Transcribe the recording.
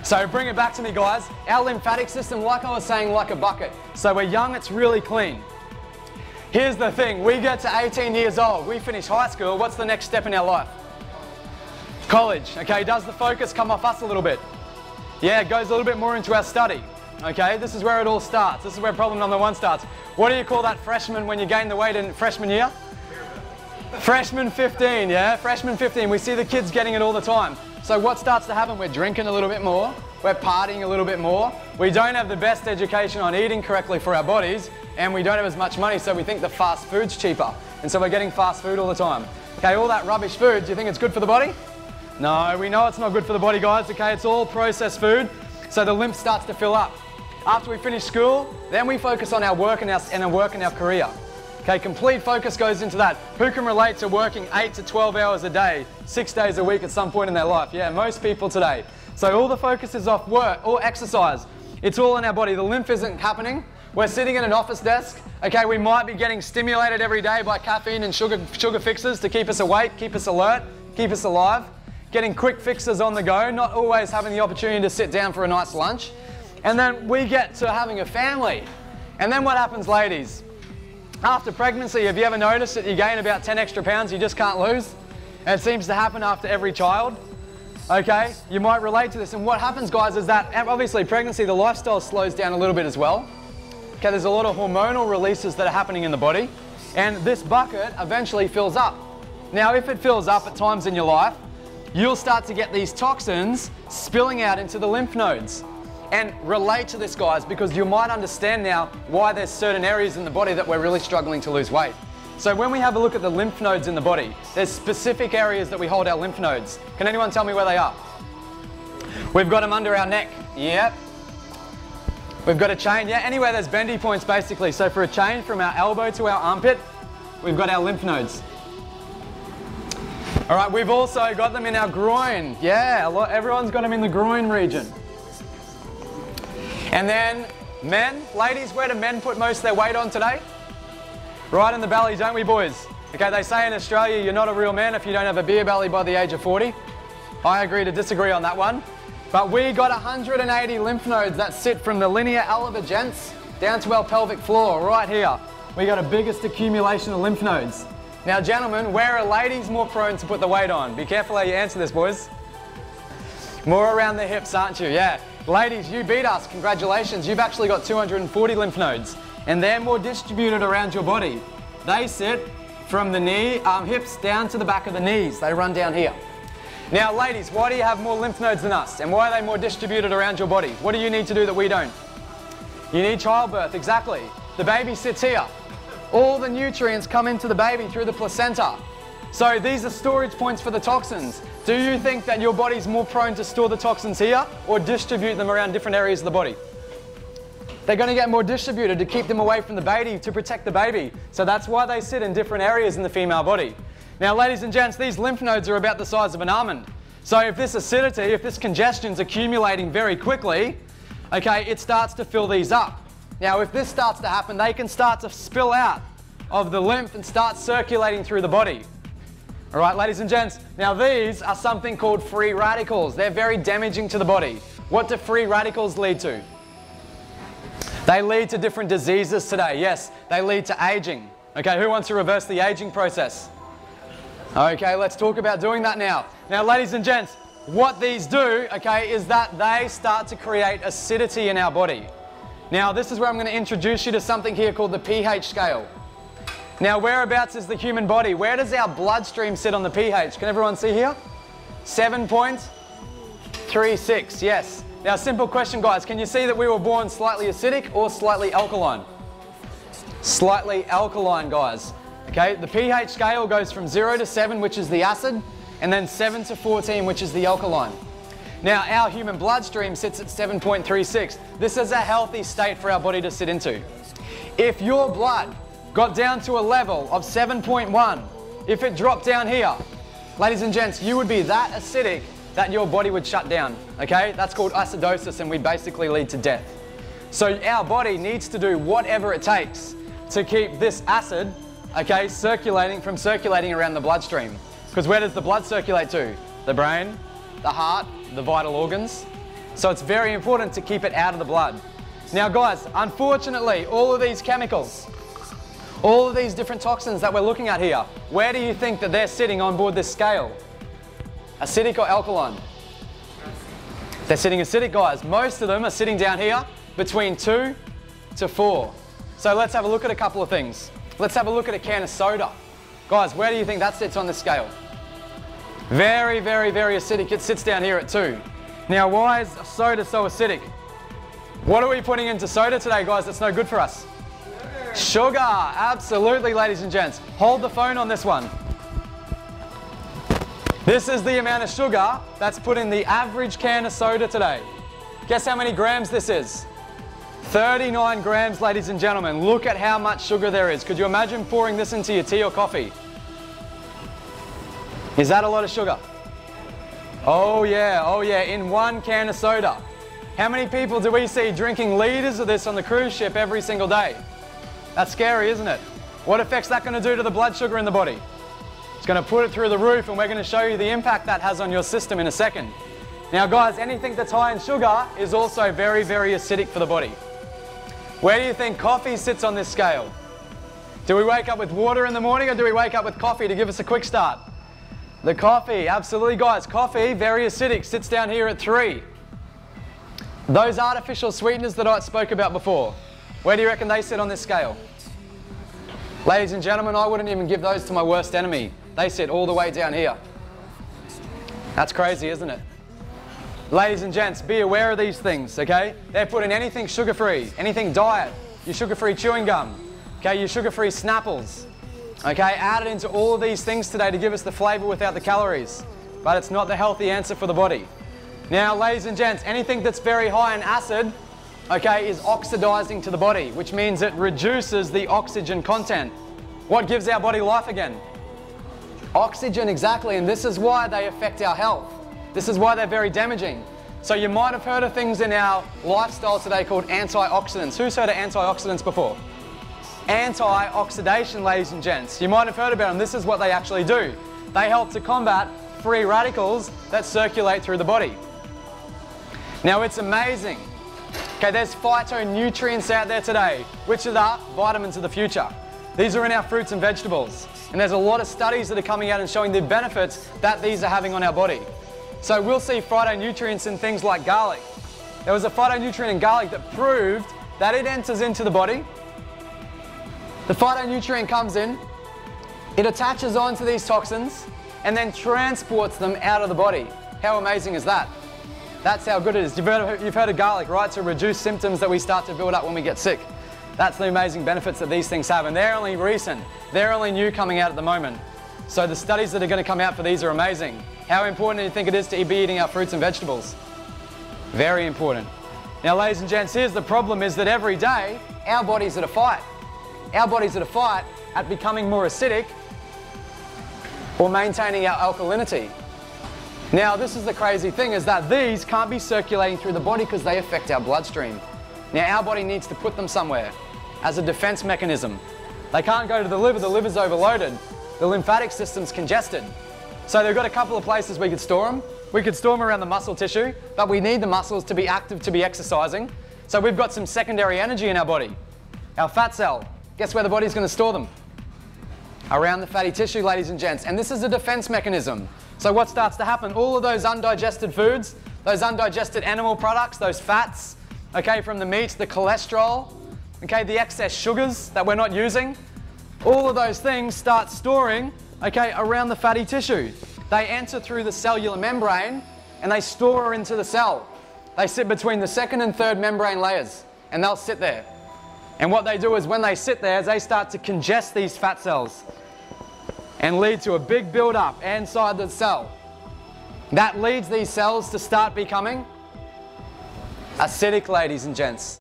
So bring it back to me, guys. Our lymphatic system, like I was saying, like a bucket. So we're young, it's really clean. Here's the thing, we get to 18 years old, we finish high school, what's the next step in our life? College, okay, does the focus come off us a little bit? Yeah, it goes a little bit more into our study, okay? This is where it all starts, this is where problem number one starts. What do you call that freshman when you gain the weight in freshman year? Freshman 15, yeah, freshman 15, we see the kids getting it all the time. So what starts to happen? We're drinking a little bit more, we're partying a little bit more, we don't have the best education on eating correctly for our bodies, and we don't have as much money, so we think the fast food's cheaper. And so we're getting fast food all the time. Okay, all that rubbish food, do you think it's good for the body? No, we know it's not good for the body, guys. Okay, it's all processed food, so the lymph starts to fill up. After we finish school, then we focus on our work and our career. Okay, complete focus goes into that. Who can relate to working 8 to 12 hours a day, 6 days a week at some point in their life? Yeah, most people today. So all the focus is off work or exercise. It's all in our body. The lymph isn't happening. We're sitting at an office desk, okay, we might be getting stimulated every day by caffeine and sugar fixes to keep us awake, keep us alert, keep us alive. Getting quick fixes on the go, not always having the opportunity to sit down for a nice lunch. And then we get to having a family. And then what happens, ladies? After pregnancy, have you ever noticed that you gain about 10 extra pounds you just can't lose? And it seems to happen after every child. Okay, you might relate to this. And what happens, guys, is that obviously pregnancy, the lifestyle slows down a little bit as well. Okay, there's a lot of hormonal releases that are happening in the body, and this bucket eventually fills up. Now, if it fills up at times in your life, you'll start to get these toxins spilling out into the lymph nodes. And relate to this, guys, because you might understand now why there's certain areas in the body that we're really struggling to lose weight. So when we have a look at the lymph nodes in the body, there's specific areas that we hold our lymph nodes. Can anyone tell me where they are? We've got them under our neck. Yep. We've got a chain, yeah, anywhere there's bendy points basically. So for a chain from our elbow to our armpit, we've got our lymph nodes. All right, we've also got them in our groin. Yeah, everyone's got them in the groin region. And then men, ladies, where do men put most of their weight on today? Right in the belly, don't we, boys? Okay, they say in Australia you're not a real man if you don't have a beer belly by the age of 40. I agree to disagree on that one. But we got 180 lymph nodes that sit from the linea alba, gents, down to our pelvic floor, right here. We got a biggest accumulation of lymph nodes. Now, gentlemen, where are ladies more prone to put the weight on? Be careful how you answer this, boys. More around the hips, aren't you? Yeah. Ladies, you beat us. Congratulations. You've actually got 240 lymph nodes, and they're more distributed around your body. They sit from the knee, hips down to the back of the knees. They run down here. Now, ladies, why do you have more lymph nodes than us? And why are they more distributed around your body? What do you need to do that we don't? You need childbirth, exactly. The baby sits here. All the nutrients come into the baby through the placenta. So these are storage points for the toxins. Do you think that your body's more prone to store the toxins here or distribute them around different areas of the body? They're going to get more distributed to keep them away from the baby, to protect the baby. So that's why they sit in different areas in the female body. Now, ladies and gents, these lymph nodes are about the size of an almond. So if this acidity, if this congestion's accumulating very quickly, okay, it starts to fill these up. Now, if this starts to happen, they can start to spill out of the lymph and start circulating through the body. All right, ladies and gents, now these are something called free radicals. They're very damaging to the body. What do free radicals lead to? They lead to different diseases today. Yes, they lead to aging. Okay, who wants to reverse the aging process? Okay, let's talk about doing that now. Now, ladies and gents, what these do, okay, is that they start to create acidity in our body. Now, this is where I'm going to introduce you to something here called the pH scale. Now, whereabouts is the human body? Where does our bloodstream sit on the pH? Can everyone see here? 7.36, yes. Now, simple question, guys. Can you see that we were born slightly acidic or slightly alkaline? Slightly alkaline, guys. Okay, the pH scale goes from 0 to 7, which is the acid, and then 7 to 14, which is the alkaline. Now, our human bloodstream sits at 7.36. This is a healthy state for our body to sit into. If your blood got down to a level of 7.1, if it dropped down here, ladies and gents, you would be that acidic that your body would shut down, okay? That's called acidosis, and we basically lead to death. So our body needs to do whatever it takes to keep this acid, okay, circulating around the bloodstream. Because where does the blood circulate to? The brain, the heart, the vital organs. So it's very important to keep it out of the blood. Now guys, unfortunately, all of these chemicals, all of these different toxins that we're looking at here, where do you think that they're sitting on board this scale? Acidic or alkaline? They're sitting acidic, guys. Most of them are sitting down here between 2 to 4. So let's have a look at a couple of things. Let's have a look at a can of soda. Guys, where do you think that sits on the scale? Very, very, very acidic. It sits down here at 2. Now, why is soda so acidic? What are we putting into soda today, guys, that's no good for us? Sugar, absolutely, ladies and gents. Hold the phone on this one. This is the amount of sugar that's put in the average can of soda today. Guess how many grams this is? 39 grams, ladies and gentlemen. Look at how much sugar there is. Could you imagine pouring this into your tea or coffee? Is that a lot of sugar? Oh yeah, in one can of soda. How many people do we see drinking liters of this on the cruise ship every single day? That's scary, isn't it? What effect's that going to do to the blood sugar in the body? It's going to put it through the roof, and we're going to show you the impact that has on your system in a second. Now guys, anything that's high in sugar is also very, very acidic for the body. Where do you think coffee sits on this scale? Do we wake up with water in the morning, or do we wake up with coffee to give us a quick start? The coffee, absolutely guys. Coffee, very acidic, sits down here at 3. Those artificial sweeteners that I spoke about before, where do you reckon they sit on this scale? Ladies and gentlemen, I wouldn't even give those to my worst enemy. They sit all the way down here. That's crazy, isn't it? Ladies and gents, be aware of these things, okay? They're putting anything sugar-free, anything diet, your sugar-free chewing gum, okay, your sugar-free Snapples, okay? Added into all of these things today to give us the flavour without the calories, but it's not the healthy answer for the body. Now, ladies and gents, anything that's very high in acid, okay, is oxidizing to the body, which means it reduces the oxygen content. What gives our body life again? Oxygen, exactly, and this is why they affect our health. This is why they're very damaging. So you might have heard of things in our lifestyle today called antioxidants. Who's heard of antioxidants before? Anti-oxidation, ladies and gents. You might have heard about them. This is what they actually do. They help to combat free radicals that circulate through the body. Now it's amazing. Okay, there's phytonutrients out there today, which are the vitamins of the future. These are in our fruits and vegetables. And there's a lot of studies that are coming out and showing the benefits that these are having on our body. So we'll see phytonutrients in things like garlic. There was a phytonutrient in garlic that proved that it enters into the body. The phytonutrient comes in, it attaches onto these toxins, and then transports them out of the body. How amazing is that? That's how good it is. You've heard of garlic, right? To reduce symptoms that we start to build up when we get sick. That's the amazing benefits that these things have, and they're only recent. They're only new coming out at the moment. So the studies that are going to come out for these are amazing. How important do you think it is to be eating our fruits and vegetables? Very important. Now, ladies and gents, here's the problem is that every day, our body's at a fight. Our body's at a fight at becoming more acidic or maintaining our alkalinity. Now, this is the crazy thing, is that these can't be circulating through the body because they affect our bloodstream. Now, our body needs to put them somewhere as a defense mechanism. They can't go to the liver's overloaded. The lymphatic system's congested. So they've got a couple of places we could store them. We could store them around the muscle tissue, but we need the muscles to be active, to be exercising. So we've got some secondary energy in our body. Our fat cell, guess where the body's going to store them? Around the fatty tissue, ladies and gents. And this is a defense mechanism. So what starts to happen? All of those undigested foods, those undigested animal products, those fats, okay, from the meats, the cholesterol, okay, the excess sugars that we're not using, all of those things start storing, okay, around the fatty tissue. They enter through the cellular membrane and they store into the cell. They sit between the second and third membrane layers, and they'll sit there. And what they do is when they sit there, they start to congest these fat cells and lead to a big build-up inside the cell. That leads these cells to start becoming acidic, ladies and gents.